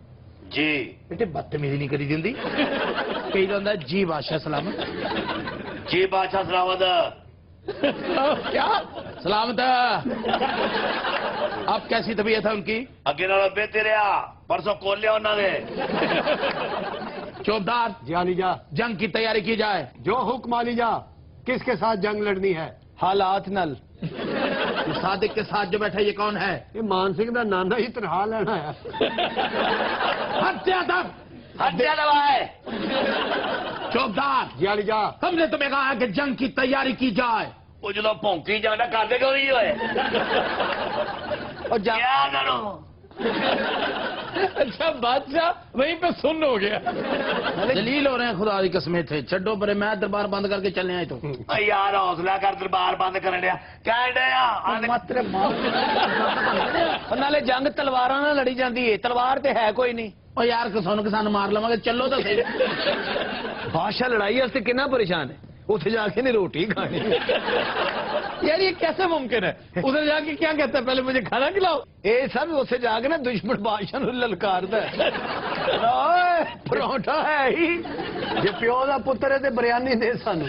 जी। बेटे बदतमीजी नहीं करी जिंदी। कही जाता है जी बादशाह सलामत। जी बादशाह सलामत। क्या सलामत है? अब कैसी तबीयत है उनकी? अगे नालों बेहतर रहा, परसों खोल लिया उन्होंने। चौबदार जी अली जा, जंग की तैयारी की जाए। जो हुक्म अली जा। किसके साथ जंग लड़नी है? हालात नल। सादिक के साथ जो बैठा ये कौन है? ये मान सिंह का नाना ही तनहा लेना है। हत्या दब, हत्या दबाए। चौबदार जी अली जा, हमने तुम्हें कहा कि जंग की तैयारी की जाए। वो जो भौंकी जाना करते क्यों नहीं हुए? और क्या करो? अच्छा बादशाह वहीं पे सुन हो गया। जलील हो रहे हैं खुदा की कसमें थे। छड्डो परे, मैं दरबार बंद करके चलने आए तो। यार हौसला कर, दरबार बंद कर दिया। क्या मात्र नाले जंग तलवार ना लड़ी जाती है, तलवार ते है कोई नहीं। और यार किसान मार लवांगे, चलो तो सही। बादशाह लड़ाई वास्ते कितना परेशान है, उसे जाके नहीं रोटी खानी। यार ये कैसे मुमकिन है? उधर जाके क्या कहता है, पहले मुझे खाना खिलाओ। ये सब उसे जाके ना दुश्मन बादशाह ਨੂੰ ललकारदा है। ओए परोठा है ही, जे प्यो दा पुत्तर है ते बिरयानी दे सानू।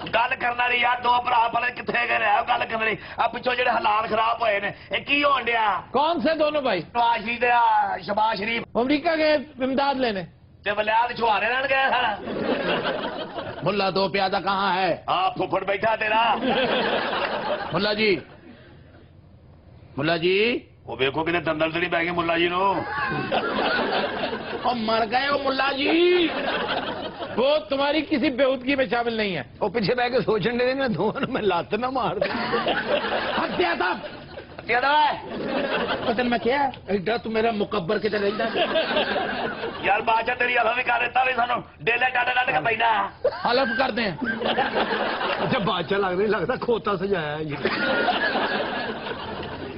गल करना नहीं यार, दो भरा भले कितने गए रहे गल करनी। अब पिछो जेडे हालात खराब होए ने, ये की होन दिया? कौन से दोनों भाई? नवाज शरीफ ते शहबाज शरीफ अमरीका गए इमदाद लेने। ते वलियाद छुहारे लेन गए सर। मुल्ला दो प्यादा कहाँ है? हाँ फुफड़ बैठा तेरा। मुल्ला जी, मुल्ला जी वो देखो कितने दंदल से नहीं बह गए मुल्ला जी नो। और मर गए हो मुल्ला जी। वो तुम्हारी किसी बेहूदगी में शामिल नहीं है। वो पीछे बह के सोचने दे ना, दोनों में लात ना मार दे। हत्या था हत्या दवा है पता मैं क्या एडा तू मेरा मुकब्बर के चले यार। बादशाह तेरी हल्फ भी कर देता भी सानू डेले डाले डाले का पैना हलफ कर दें। अच्छा बादशाह लग नहीं लगता खोता सजाया है ये।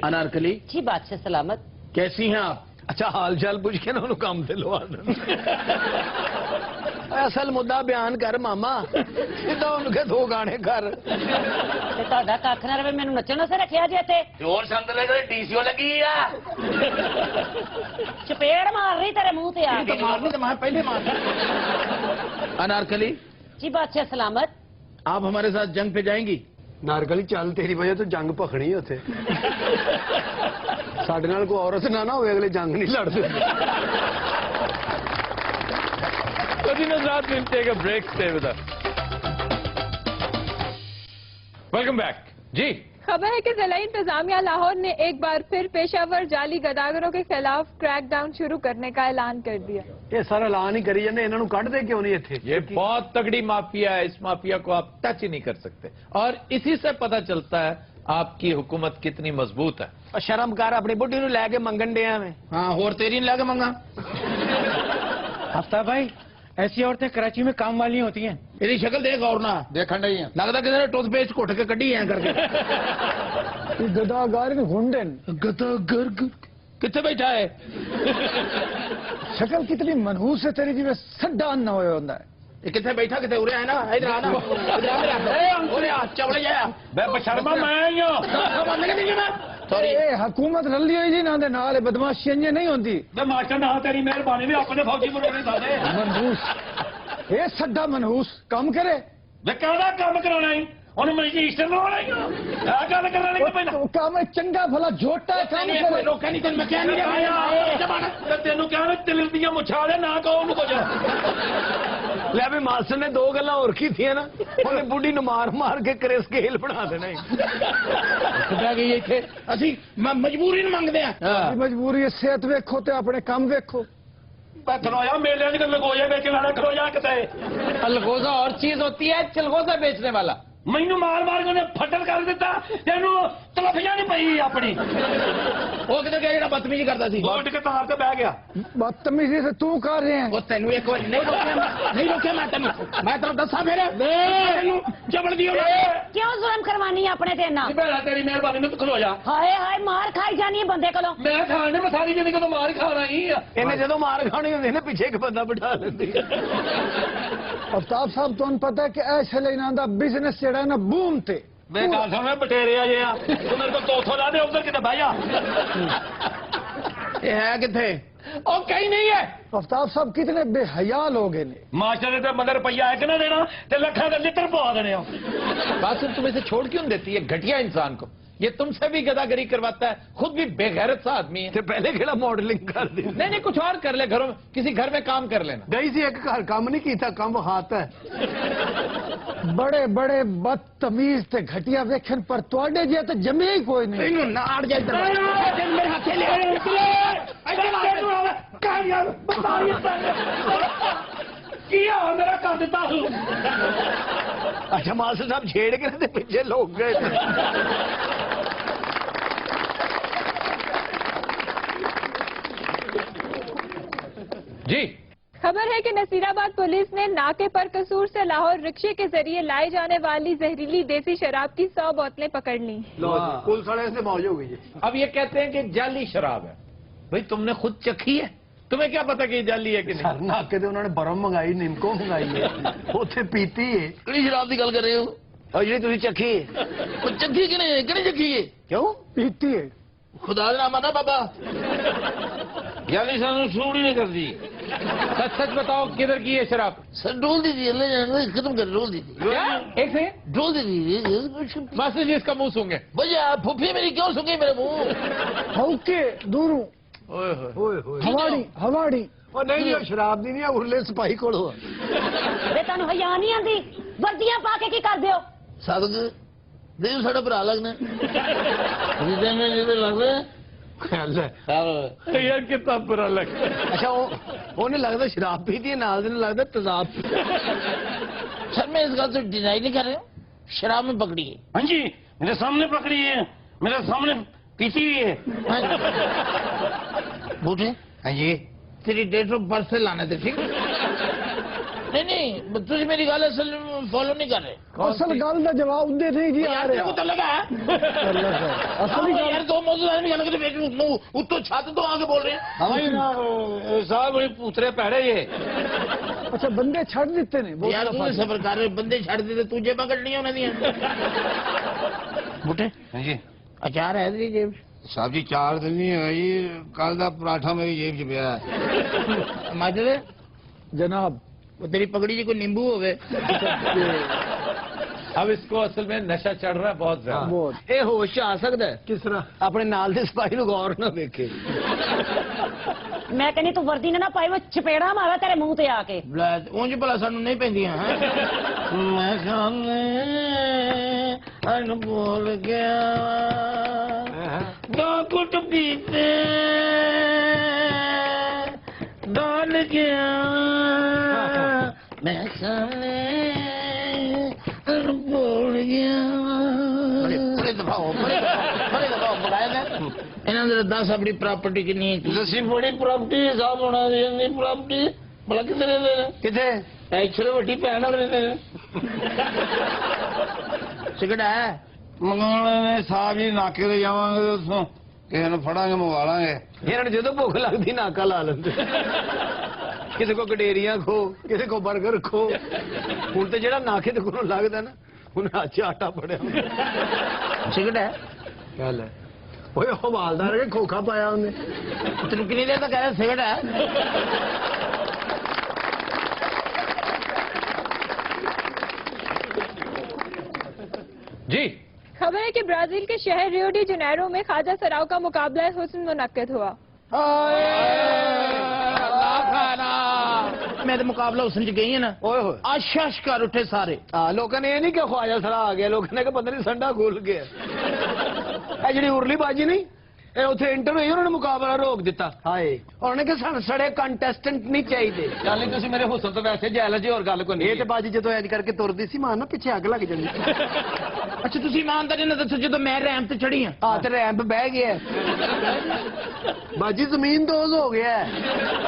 अनारकली जी बादशाह सलामत। कैसी हैं आप? अच्छा हाल चाल पूछ के ना उन्होंने काम से लवा दे। असल मुद्दा बयान कर मामा, सीधा उनके दो गाने कर। ਤੇ ਤੁਹਾਡਾ ਕੱਖ ਨਾ ਰਵੇ, ਮੈਨੂੰ ਨੱਚਣ ਵਾਸਤੇ ਰੱਖਿਆ ਜੇ ਇੱਥੇ। जोर संद ले डीसीओ लगी है। ਚਪੇੜ ਮਾਰ ਰਹੀ ਤੇਰੇ ਮੂੰਹ ਤੇ ਆ तो ਕੇ। मारनी तो मैं पहले मार। अनारकली जी बादशाह सलामत। आप हमारे साथ जंग पे जाएंगी? नारकली चल, तेरी वजह तो जंग भखनी उथे। साडे नाल कोई औरत ना ना होवे, अगले जंग नहीं लड़ते। Break stay with us. Welcome back जी। खबर है कि जिला इंतजामिया लाहौर ने एक बार फिर पेशावर जाली गदागरों के खिलाफ क्रैकडाउन शुरू करने का ऐलान कर दिया। ये सारा ऐलान ही करी जाते, इन्हों कढ़ दे क्यों नहीं इत्थे? ये बहुत तगड़ी माफिया है, इस माफिया को आप टच ही नहीं कर सकते। और इसी से पता चलता है आपकी हुकूमत कितनी मजबूत है। और शर्म कर, अपनी बुढ़ी नूं लैके मंगन डिया में। हाँ और तेरी नहीं लगे मंगा। हफ्ता भाई, ऐसी औरतें कराची में काम वाली होती हैं। मेरी शक्ल देख और ना देखा नहीं है। लगता किसी ने टूथपेस्ट घुट के कड़ी है करके। गदागार के घुंडन गदागर कितने बैठा है? शक्ल कितनी मनहूस है तेरी, जिਵੇਂ सड्डा ना होया होता है। ये कितने बैठा कितने उरे है ना, इधर आना उरे आ चवड़े जाया बे बशर्मा मैं ही हूं। सॉरी ए हुकूमत रली हुई जी ना दे नाल बदमाशी इंज नहीं होती। मैं मास्टर ना तेरी मेहरबानी भी अपने फौजी बनोने साले। मनहूस ए सड्डा मनहूस काम करे। वे कहना काम कराना ही ਉਹਨੂੰ ਮਜਿਸਟਰ ਲਾਉਣਾ ਹੀ ਆ ਗੱਲ ਕਰਨ ਲਈ ਪਹਿਲਾਂ काम चंगा भला झोटा है, काम करे। रोका नहीं मैं क्या नहीं ਤੇ ਤੈਨੂੰ ਕਿਹਾ ਨਾ ਤਿਲ ਦੀਆਂ ਮੁੱਛਾਂ ਦੇ ਨਾ ਕਹੋ ਉਹਨੂੰ ਕੁਝ ਲੈ ਵੀ ਮਾਸਟਰ ਨੇ ਦੋ ਗੱਲਾਂ ਹੋਰ ਕੀਤੀਆਂ ਨਾ, ਉਹਨੇ ਬੁੱਢੀ ਨੂੰ ਮਾਰ ਮਾਰ ਕੇ ਕਰੇ ਸਕੇਲ ਬਣਾ ਦੇਣਾ ਬਹਿ ਗਈ ਇੱਥੇ ਅਸੀਂ ਮਜਬੂਰੀ ਨੂੰ ਮੰਗਦੇ ਆ। ਮਜਬੂਰੀ ਸਿਹਤ ਵੇਖੋ ਤੇ ਆਪਣੇ ਕੰਮ ਵੇਖੋ। खलोया मेले लगोजा बेचने वाला खलोया कितने अलगोजा और चीज होती है चिलगोजा बेचने वाला। मैनू मार मार के फटल कर दिता तेनू तलफिया नहीं पई अपनी वो किते गया जेड़ा बदतमीजी करता सी उठ के तार ते बह गया। बदतमीजी से तू कर रहे हैं। वो तेनू एक बार नहीं रोके मैं तेनू दसा फिर तेनू जबड़ दियो क्यों जुल्म करवानी है अपने ते ना? भैया तेरी मेहरबानी में खलो जा। हाय हाय मार खाई जानी है बंदे कोलों। मैं खाने में सारी जिंदगी तो मार ही खाना ही इन्हें जो मार खानी होती है पीछे एक बंदा बिठा लेती। अफ्ताब साहब तुम पता है कि ऐसे लेना बिजनेस जेड़ा ना बूम थे मैं गल सुन बटेरे आ जे तू मेरे को 200 ला दे उधर किते बह जा। ये है किथे ओ कहीं नहीं है। अफ्ताब साहब कितने बेहया लोग हैं। मास्टर ने तो मगर रुपया एक ना देना ते लखा का लिटर पवा देने हो। बात तुम इसे छोड़ क्यों देती है घटिया इंसान को? ये तुमसे भी गदागरी करवाता है, खुद भी बेगैरत सा आदमी है। तो पहले केड़ा मॉडलिंग कर दी। नहीं कुछ और कर ले, घरों में किसी घर में काम कर लेना। गई सी एक घर काम नहीं किया काम हाथ है। बड़े बड़े बदतमीज थे घटिया वेखन पर तुआडे जे तो जमे ही कोई नहीं। इनु नाड़ जा इधर मेरे हाथ से ले किया मेरा कर देता हूं। अच्छा मास्टर साहब छेड़ के ना पीछे लोग गए। जी खबर है कि नसीराबाद पुलिस ने नाके पर कसूर से लाहौर रिक्शे के जरिए लाई जाने वाली जहरीली देसी शराब की 100 बोतलें पकड़ ली। पुलिस वाले से मौज हो गई। अब ये कहते हैं कि जाली शराब है। भाई तुमने खुद चखी है, तुम्हें क्या पता कि ये जाली है कि नहीं? नाके तो उन्होंने बर्फ मंगाई निमको मंगाई है उसे पीती है। ਕਿਹੜੀ ਸ਼ਰਾਬ ਦੀ ਗੱਲ ਕਰ ਰਹੇ ਹੋ और जी तुझे चखी है ਉਹ ਚੱਕੀ ਕਿ ਨਹੀਂ ਕਿਹੜੀ ਚੱਕੀ ਹੈ क्यों पीती है। ਖੁਦਾ ਦਾ ਨਾਮ ਆ ਨਾ ਬਾਬਾ जाली सानू सूट ही नहीं करती। सच सच बताओ किधर की है शराब? सर डोल दी थी अल्लाह जाने खत्म कर डोल दी थी क्या? एक सेकंड, डोल दी थी मास्टर जी इसका मुंह सूंघे। भैया फुफी मेरी क्यों सुंगी मेरे मुंह ओके दूरों हवाड़ी हवाड़ी और नहीं ये शराब दी नहीं है उरले सिपाही को वे तनु हया नहीं आंदी वर्दियां पा के की कर दियो? सादक देव साडा भरा लगना रिदे में जिदे लगदा ख्याल है यार कितना बुरा लगता है। अच्छा उन्हें लगता शराब पीती है नाल दिन लगता तेजाब। सर मैं इस गल से डिनाई नहीं कर रहा हूँ शराब में पकड़ी है। हाँ जी मेरे सामने पकड़ी है मेरे सामने पीती हुई है। बूटे हाँ जी तेरी डेट ऑफ बर्थ से लाना थे ठीक नहीं नहीं तुझे मेरी गल असल फॉलो नहीं कर रहे। असल गल का जवाब दे नहीं जी आ रहा तो लगा असली गल यार दो मौजूद में गल करते उत्तो छत तो आगे बोल रहे हैं साहब बड़े पूतरे पैड़े ये। अच्छा बंदे छड़ देते ने यार तू सफर कर रहे बंदे छड़ देते तू जेबा कटनी उन्हें दियां बूटे हाँ जी अचार है तेरी जेब साहब जी 4 दिन नहीं होई कल दा पराठा मेरी जेब च पिया है। माजरे जनाब वो तेरी पगड़ी जी कोई नींबू होवे अब इसको असल में नशा चढ़ रहा है बहुत ज्यादा। बहुत ये होश आ सकता है किस तरह अपने नाल दे सिपाही नु गौर ना देखे। मैं कहनी तू वर्दी ने ना पाई वो चपेड़ा मारा तेरे मुंह ते आके। ਉਂਝ ਭਲਾ ਸਾਨੂੰ ਨਹੀਂ ਪੈਂਦੀਆਂ ਮੈਂ ਖਾਨੇ ਅਨ ਬੋਲ ਗਿਆ ਦੋ ਕੁੱਟ ਪੀਤੇ ਡਾਲ ਗਿਆ ਮੈਂ ਖਾਨੇ ਅਨ ਬੋਲ ਗਿਆ ਬੜੇ ਦਫਾਓ ਬੜੇ ਦਫਾਓ ਬੁਲਾਇਆ ਨਾ ਇਹਨਾਂ ਦੇ 10 ਆਪਣੀ ਪ੍ਰਾਪਰਟੀ ਕਿੰਨੀ ਹੈ ਅਸੀਂ ਬੜੀ ਪ੍ਰਾਪਰਟੀ ਹਿਸਾਬ ਹੋਣਾ ਦੀ ਪ੍ਰਾਪਰਟੀ ਭਲਾ ਕਿੱਥੇ ਰਹਿੰਦੇ ਨੇ किथे ਐਕਚੁਅਲੀ ਵੱਡੀ ਭੈਣ ਨਾਲ ਰਹਿੰਦੇ ਨੇ ਸਿਗੜਾ ਹੈ ਮੰਗਾਉਣੇ ਸਾਹਿਬ ਜੀ ਨਾਕੇ ਤੇ ਜਾਵਾਂਗੇ ਉਸੋਂ ਕਿਸੇ ਨੂੰ ਫੜਾਂਗੇ ਮੰਗਵਾ ਲਾਂਗੇ। ਇਹਨਾਂ ਨੂੰ ਜਦੋਂ ਭੁੱਖ ਲੱਗਦੀ ਨਾਕਾ ਲਾ ਲੈਂਦੇ ਕਿਸੇ ਕੋ ਗਡੇਰੀਆਂ ਖੋ ਕਿਸੇ ਕੋ 버ਗਰ ਖੋ ਹੁਣ ਤੇ ਜਿਹੜਾ ਨਾਕੇ ਤੇ ਕੋਲੋਂ ਲੱਗਦਾ ਨਾ ਉਹਨੇ ਅੱਜ ਆਟਾ ਪੜਿਆ ਸਿਗੜਾ ਹੈ ਗੱਲ ਹੈ ਓਏ ਹਵਾਲਦਾਰ ਕੇ ਖੋਖਾ ਪਾਇਆ ਉਹਨੇ ਤੈਨੂੰ ਕਿੰਨੀ ਦੇਰ ਤੱਕ ਕਹਿ ਸਿਗੜਾ ਹੈ जी खबर है कि ब्राजील के शहर रियो डी जनेरो में ख्वाजा सराव का मुकाबला हुस्न मुनक्किद हुआ। میں تو مقابلہ حسن چ گئی ہے نا اوئے ہوئے آشاش کر اٹھے سارے ہاں لوگوں نے یہ نہیں کہ خواجہ سرا آ گیا لوگوں نے کہ پتہ نہیں سنڈا کھول گیا اے جڑی ارلی باجی نہیں اے اتنے انٹر ہوئی انہوں نے مقابلہ روک دیتا ہائے انہوں نے کہ سن سڑے کنٹیسٹنٹ نہیں چاہیے چل نہیں تسی میرے حسن تو ویسے جائل جی اور گل کو نہیں یہ تے باجی جدو ایج کر کے ترਦੀ ਸੀ ਮਾਂ ਨਾ ਪਿੱਛੇ ਅੱਗ ਲੱਗ ਜਾਂਦੀ اچھا تسی ایمانداری نال دسو جدو میں ریمپ تے چڑھی ہاں ہاں تے ریمپ بہ گیا باجی زمین دوز ہو گیا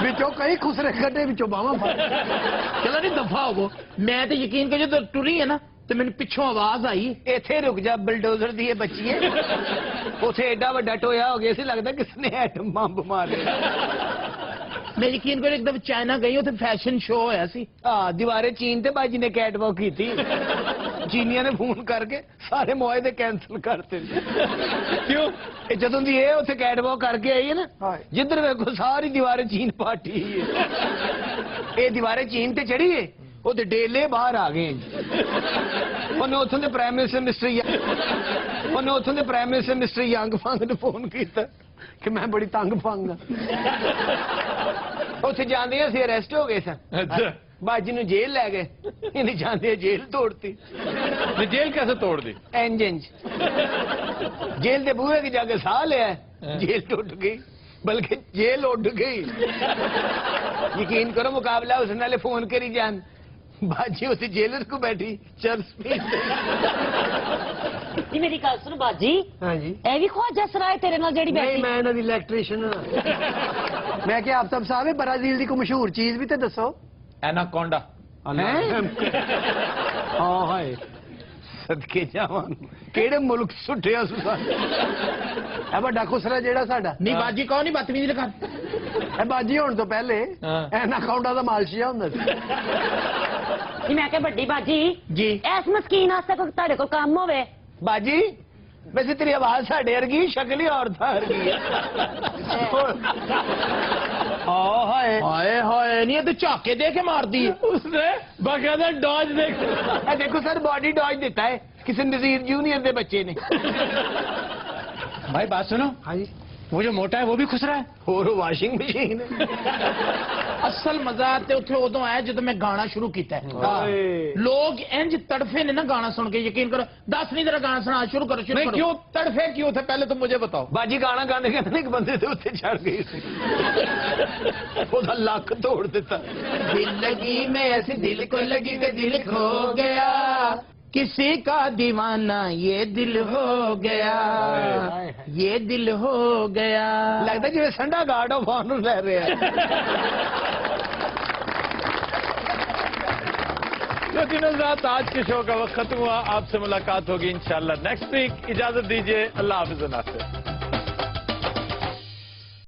وچوں کئی خسرے کھڈے وچوں باواں پھڑ چلو نہیں دفعہ ہو میں تے یقین کرو جدو ٹری ہے نا تو میرے پیچھوں آواز آئی ایتھے رک جا بلڈوزر دی یہ بچی ہے اتنے ایڈا وڈا ٹویا ہو گیا سی لگتا کس نے ایٹم بمب مارے میں یقین کرو ایک دفعہ چائنا گئی اتنے فیشن شو ہویا سی ہاں دیوارے چین تے باجی نے کیٹ واک کی تھی چینیاں نے فون کر کے سارے معاہدے کینسل کرتے کیوں جدوں دی یہ اتنے کیٹ واک کر کے آئی ہے نا جدھر ویکھو ساری دیوارے چین پاٹی یہ دیوارے چین تے چڑھی ہے وہ ڈیلے باہر آ گئے انہیں اتوں کے پرائم منسٹر مسٹر ینگ فنگ نے فون کیتا کہ میں بڑی تنگ فنگ ہاں اتنے جانے اسی اریسٹ ہو گئے سن باجی نو جیل لے گئے انہیں جانے جیل توڑتی جیل کیسے توڑ دی انج جیل دے بوئے کی جا کے ساہ لیا جیل ٹوٹ گئی بلکہ جیل اڈ گئی یقین کرو مقابلہ اس نالے فون کری جان باجی ہوتی جیلر کو بیٹھی چرس پی یہ میری گل سنو باجی ہاں جی اے بھی خواجہ سرائے تیرے نال جڑی نہیں بیٹھی میں انہوں الیکٹریشن میں کہ آپ سب صاحب برازیل دی کو مشہور چیز بھی تے دسو ایناکونڈا ہاں ہائے صدقے جاواں کیڑے ملک سٹیا سسا اے بڑا خسرا جیڑا ساڈا نہیں باجی کہو نہیں بدتمیزی نہ کر اے باجی ہون تو پہلے ایناکونڈا دا مالشیا ہوندا سی یہ میں کہ بڑی باجی جی اس مسکین واسطے کوئی تہاڈے کول کام ہوے باجی ویسے تیری آواز ساڈے ورگی شکل ہی اور تھا ورگی ہائے ہائے ہائے نہیں تو جھاکے دے کے مار دی اس نے باقاعدہ ڈاج دیکھ اے دیکھو سر باڈی ڈاج دیتا ہے کسی نذیر جونیئر دے بچے نے بھائی بات سنو ہاں جی وہ جو موٹا ہے وہ بھی خسرا ہے اور واشنگ مشین اصل مزہ تے اتنے ادو آیا جدو میں گانا شروع کیتا ہے لوگ انج تڑفے نے نا گانا سن کے یقین کرو 10 نہیں ذرا گانا سنا شروع کرو شروع نہیں کرو کیوں تڑفے کیوں تھے پہلے تو مجھے بتاؤ باجی گانا گانے کے ایک بندے سے اتنے چڑھ گئی وہ لک توڑ دیتا دل لگی میں ایسی دل کو لگی کہ دل کھو گیا کسی کا دیوانہ یہ دل ہو گیا یہ دل ہو گیا لگتا جی سنڈا گارڈ آف آنر لے رہے ہیں لیکن حضرات آج کے شو کا وقت ختم ہوا آپ سے ملاقات ہوگی انشاءاللہ نیکسٹ ویک اجازت دیجیے اللہ حافظ ناصر